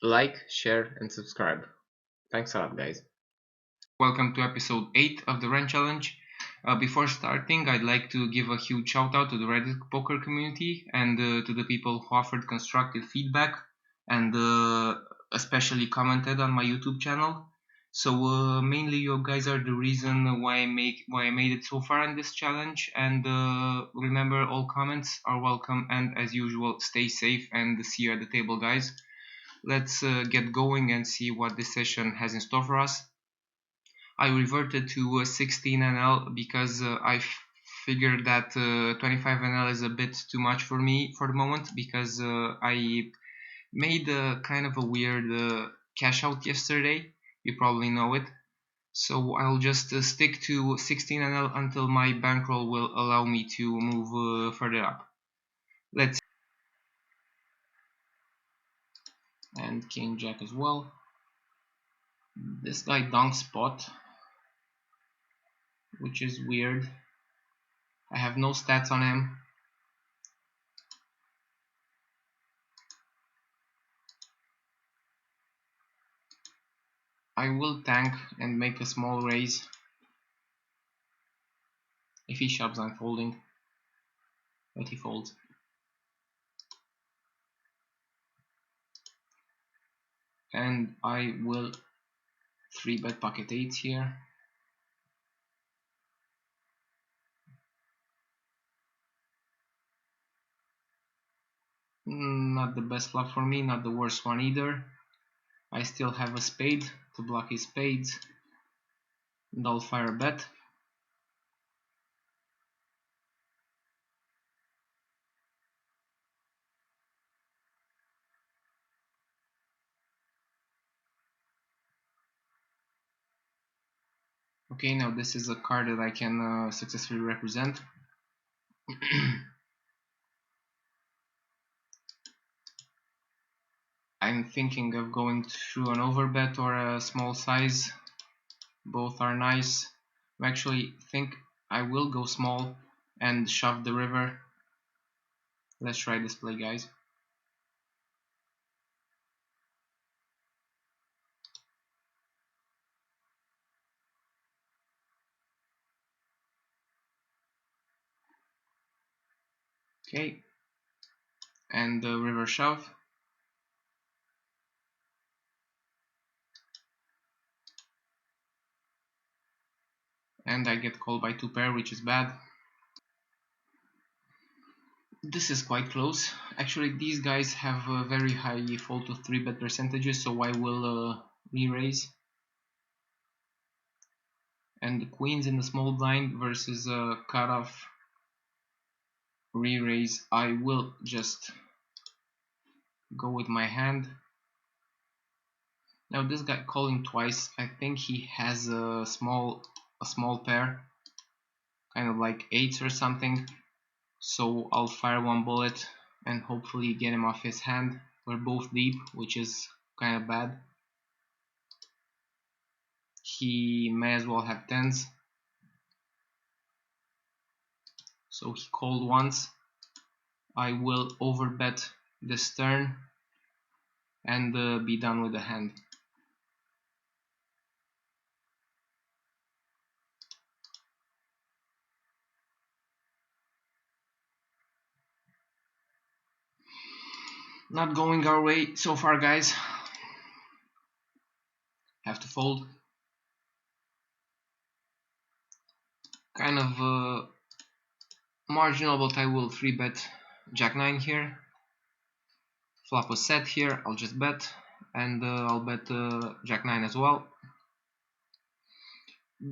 like, share, and subscribe. Thanks a lot, guys. Welcome to episode 8 of the Run Challenge. Before starting, I'd like to give a huge shout out to the Reddit poker community and to the people who offered constructive feedback and especially commented on my YouTube channel. So mainly you guys are the reason why I made it so far in this challenge. And remember, all comments are welcome. And as usual, stay safe and see you at the table, guys. Let's get going and see what this session has in store for us. I reverted to 16 NL because I figured that 25 NL is a bit too much for me for the moment, because I made kind of a weird cash out yesterday. You probably know it. So I'll just stick to 16 NL until my bankroll will allow me to move further up. Let's and King Jack as well. This guy donk spot, which is weird. I have no stats on him. I will tank and make a small raise. If he shoves, I'm folding, but he folds. And I will 3-bet pocket 8 here. Not the best flop for me, not the worst one either. I still have a spade to block his spades, and I'll fire a bet. Okay, now this is a card that I can successfully represent. I'm thinking of going through an overbet or a small size. Both are nice. I actually think I will go small and shove the river. Let's try this play, guys. Okay, and the river shove. And I get called by 2 pair, which is bad. This is quite close. Actually, these guys have a very high fold to 3-bet percentages, so I will re-raise. And the queens in the small blind versus a cutoff re-raise. I will just go with my hand. Now this guy calling twice. I think he has a small pair, kind of like 8s or something. So I'll fire one bullet and hopefully get him off his hand. We're both deep, which is kind of bad. He may as well have 10s. So he called once. I will overbet this turn and be done with the hand. Not going our way so far, guys. Have to fold. Kind of marginal, but I will 3-bet Jack 9 here. Flop was set here, I'll just bet, and I'll bet Jack 9 as well.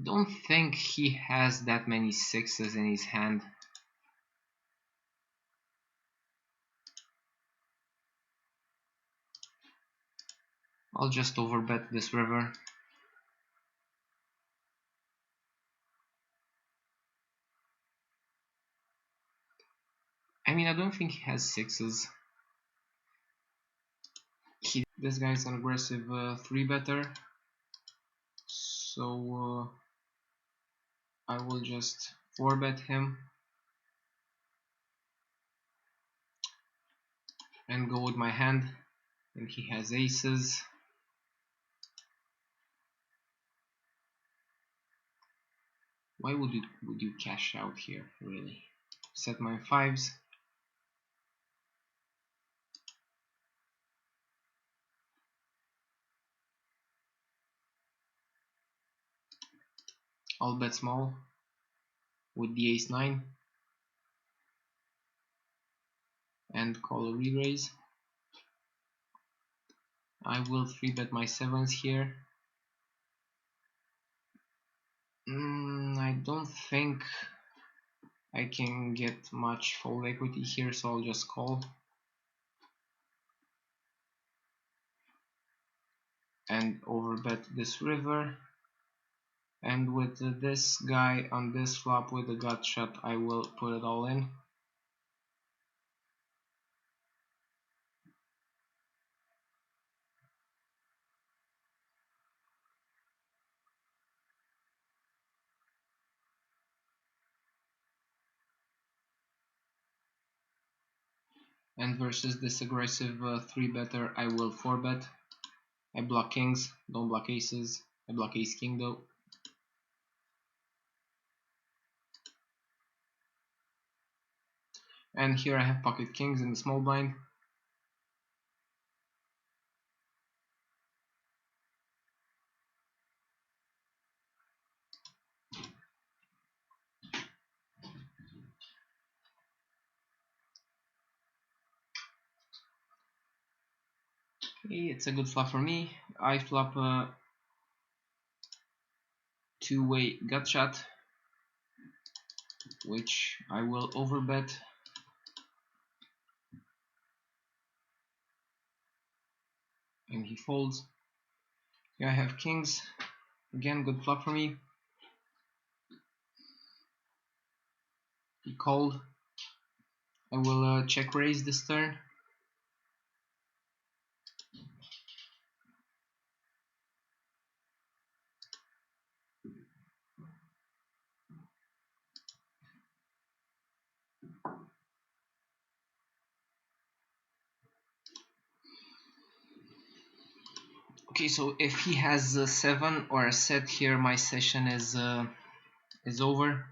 Don't think he has that many 6s in his hand. I'll just overbet this river. I mean, I don't think he has 6s. This guy's an aggressive 3-better, so I will just 4-bet him and go with my hand and he has aces. Why would you cash out here, really? Set my fives. I'll bet small with the ace-9 and call a re-raise. I will 3-bet my sevens here. I don't think I can get much fold equity here, so I'll just call and overbet this river. And with this guy on this flop with a gut shot, I will put it all in. And versus this aggressive 3-better, I will 4-bet. I block kings, don't block aces. I block ace-king though. And here I have pocket kings in the small blind. Okay, it's a good flop for me. I flop a two-way gut shot, which I will overbet. And he folds. Here I have kings. Again, good flop for me. He called. I will check raise this turn. Okay, so if he has a 7 or a set here, my session is over.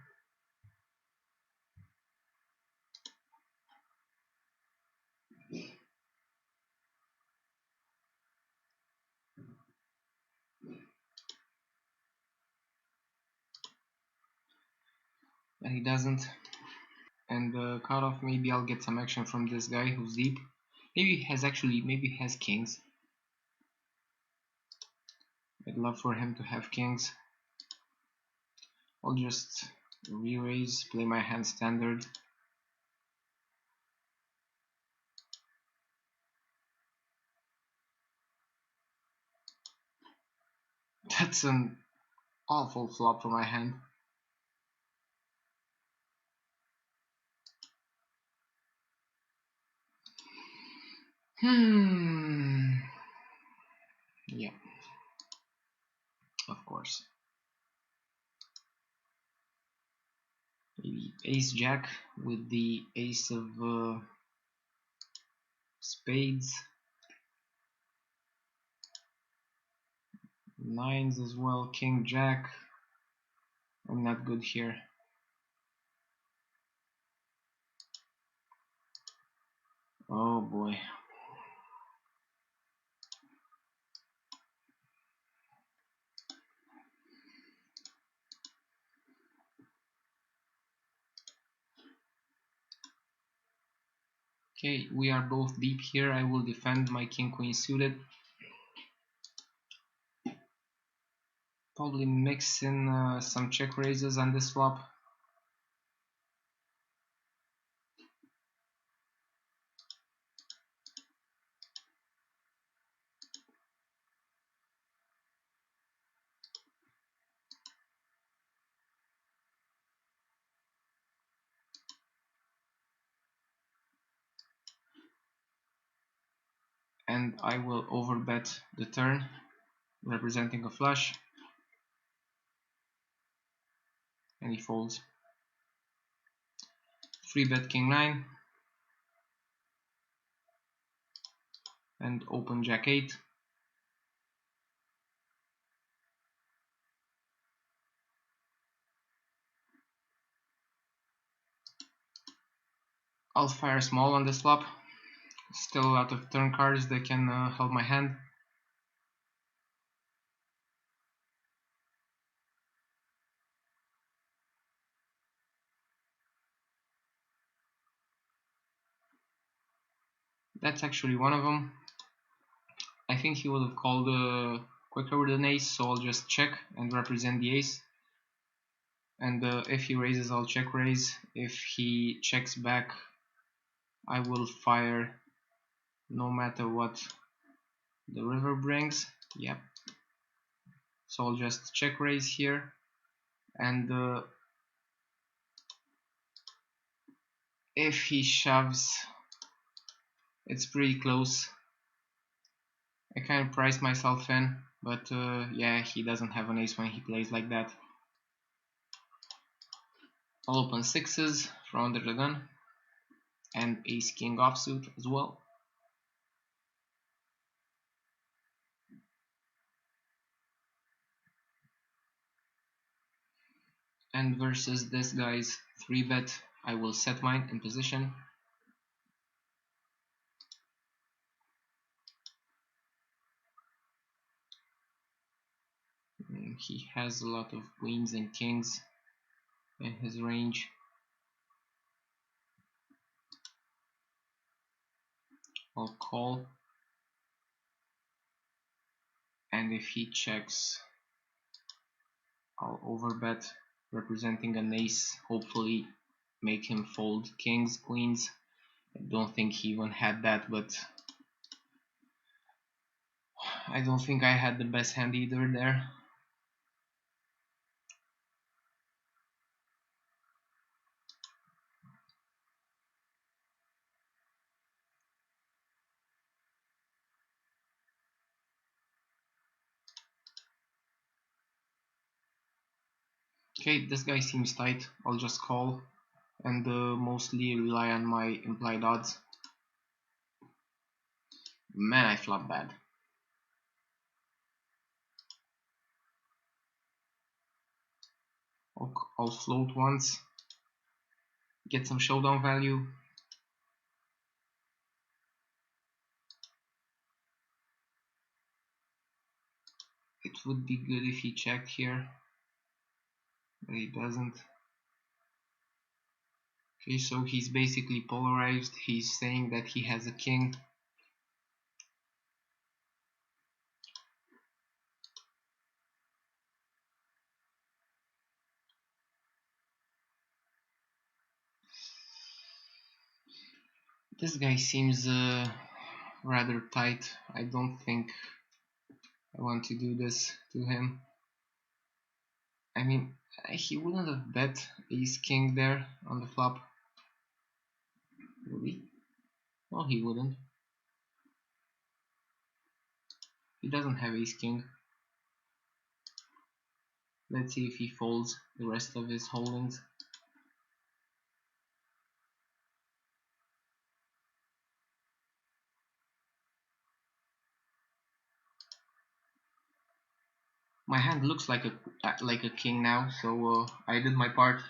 But he doesn't. And cut off, maybe I'll get some action from this guy who's deep. Maybe he has kings. I'd love for him to have kings. I'll just re-raise, play my hand standard. That's an awful flop for my hand. Yeah, of course. Maybe ace jack with the ace of spades. Nines as well, king jack. I'm not good here. Oh boy. Okay, we are both deep here. I will defend my king queen suited. Probably mix in some check raises on this flop. And I will overbet the turn, representing a flush. And he folds. 3-bet king 9. and open Jack 8. I'll fire small on this flop. Still a lot of turn cards that can help my hand. That's actually one of them. I think he would have called quicker with an ace, so I'll just check and represent the ace. And if he raises, I'll check raise. If he checks back, I will fire no matter what the river brings. Yep. So I'll just check raise here, and if he shoves, it's pretty close. I kind of priced myself in, but yeah, he doesn't have an ace when he plays like that. I'll open sixes from under the gun and ace king offsuit as well. And versus this guy's 3-bet, I will set mine in position. He has a lot of queens and kings in his range. I'll call, and if he checks, I'll overbet, representing an ace, hopefully make him fold kings, queens. I don't think he even had that, but I don't think I had the best hand either there. Okay, this guy seems tight. I'll just call and mostly rely on my implied odds. Man, I flop bad. I'll float once, get some showdown value. It would be good if he checked here, but he doesn't. Okay, so he's basically polarized. He's saying that he has a king. This guy seems rather tight. I don't think I want to do this to him. I mean, he wouldn't have bet ace king there on the flop. Would he? No, he wouldn't. He doesn't have ace king. Let's see if he folds the rest of his holdings. My hand looks like a king now, so I did my part,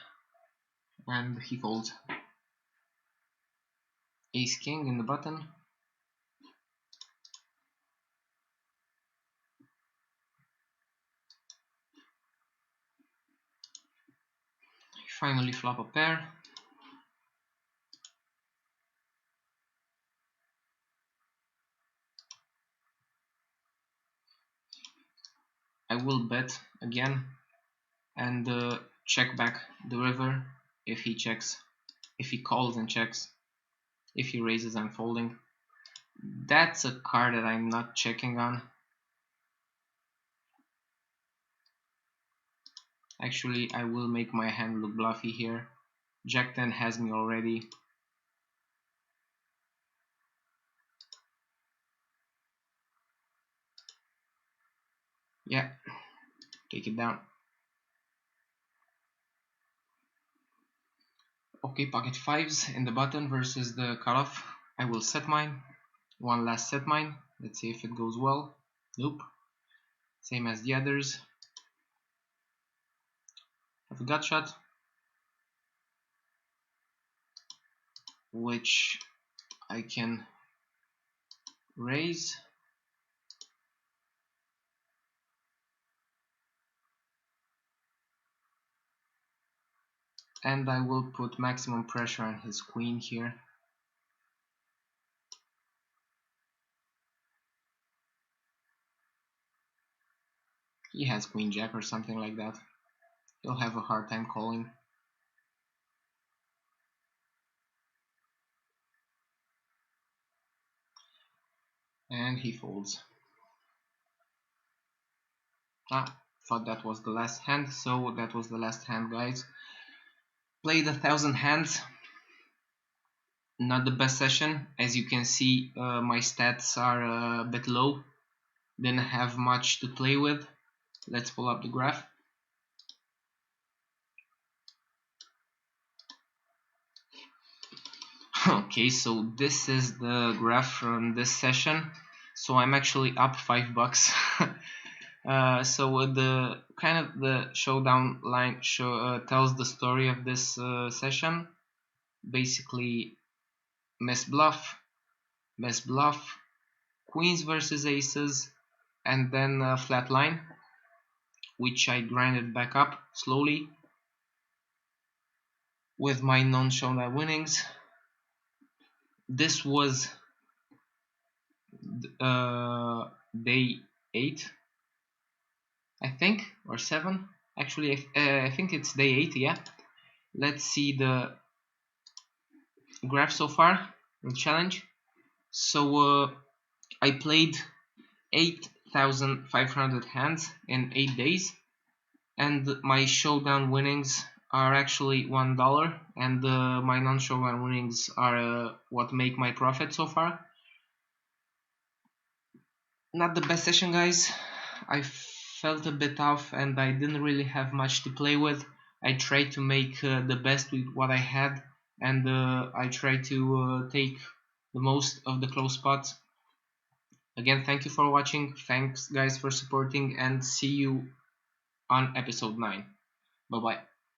and he folds. Ace king in the button. Finally flop a pair. I will bet again and check back the river if he checks, if he calls and checks. If he raises, I'm folding. That's a card that I'm not checking on. Actually, I will make my hand look bluffy here. Jack 10 has me already. Yeah, take it down. Okay, pocket fives in the button versus the cutoff. I will set mine. One last set mine. Let's see if it goes well. Nope. Same as the others. Have a gut shot, which I can raise. And I will put maximum pressure on his queen here. He has queen jack or something like that. He'll have a hard time calling. And he folds. Thought that was the last hand, so that was the last hand, guys. Played 1,000 hands. Not the best session. As you can see, my stats are a bit low. Didn't have much to play with. Let's pull up the graph. Okay, so this is the graph from this session. So I'm actually up $5. So the kind of the showdown line tells the story of this session. Basically, miss bluff, queens versus aces, and then flat line, which I grinded back up slowly with my non-showdown winnings. This was day 8, I think, or 7. Actually, I think it's day 8. Yeah. Let's see the graph so far. The challenge. So I played 8,500 hands in 8 days, and my showdown winnings are actually $1, and my non-showdown winnings are what make my profit so far. Not the best session, guys. I felt a bit off and I didn't really have much to play with. I tried to make the best with what I had, and I tried to take the most of the close spots. Again, thank you for watching. Thanks, guys, for supporting, and see you on episode 9. Bye bye.